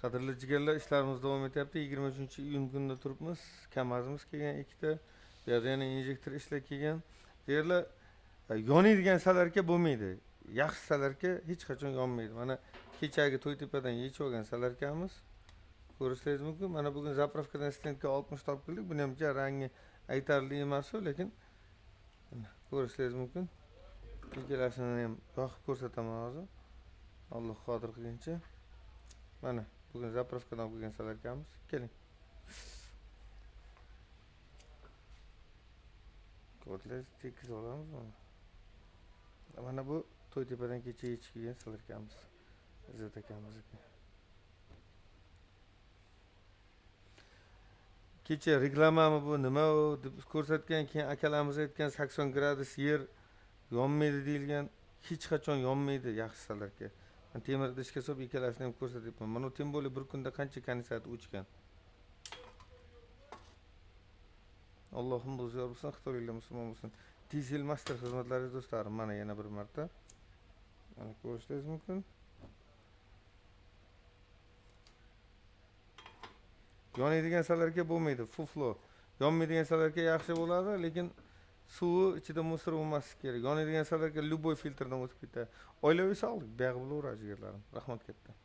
Qadrli jigarlar, ishlarimiz davom etyapti. 23-iyun kunida turibmiz. Kamazimiz kelgan ikkita. Bu yerda yana injektor ishlab kelgan. Jigarlar, yonaydigan salarka bo'lmaydi. Yaxshi salarka hech qachon yonmaydi. Mana kechagi To'ytepadan yechib olgan salarkamiz. Ko'rishingiz mumkin. Mana bugun zapravkadan stendga 60 topgandik. Buni ham rangi aytarli emas, lekin ko'rishingiz mumkin. Ikkalasini ham yoqib ko'rsataman hozir. Alloh qodir qilgancha. Mana bugün zapravkadan olgan salarkamiz. Keling. Kodlar tekis olamiz mana. Mana bu To'ytepadan kecha yechib kelgan salarkamiz. Izzat akamizniki. Kecha reklamami bu nima u deb ko'rsatgan, keyin akalarimiz aytgan 80 gradus yer yonmaydi deyilgan. Hech qachon yonmaydi yaxshi salarka. Ben temir idishga solib ikkalasini ham ko'rsatyapman. Mana tim bo'li bir kunda qancha kondensat o'chgan. Allohim do'stlar bo'lsin, Xitoyliklar musulmon bo'lsin. Diesel Master xizmatlaringiz do'stlarim, mana yana bir marta. Mana ko'rishingiz mumkin. Yonaydigan salarka bo'lmaydi, fuflo. Yonmaydigan salarka yaxshi bo'ladi, lekin suvi ichida musor bo'lmasligi kerak. Yonaydigan salarka любой filtrdan o'tib ketadi. Oilaviy sog'lik, buyog'i bo'laveradi jigarlarim. Rahmat katta.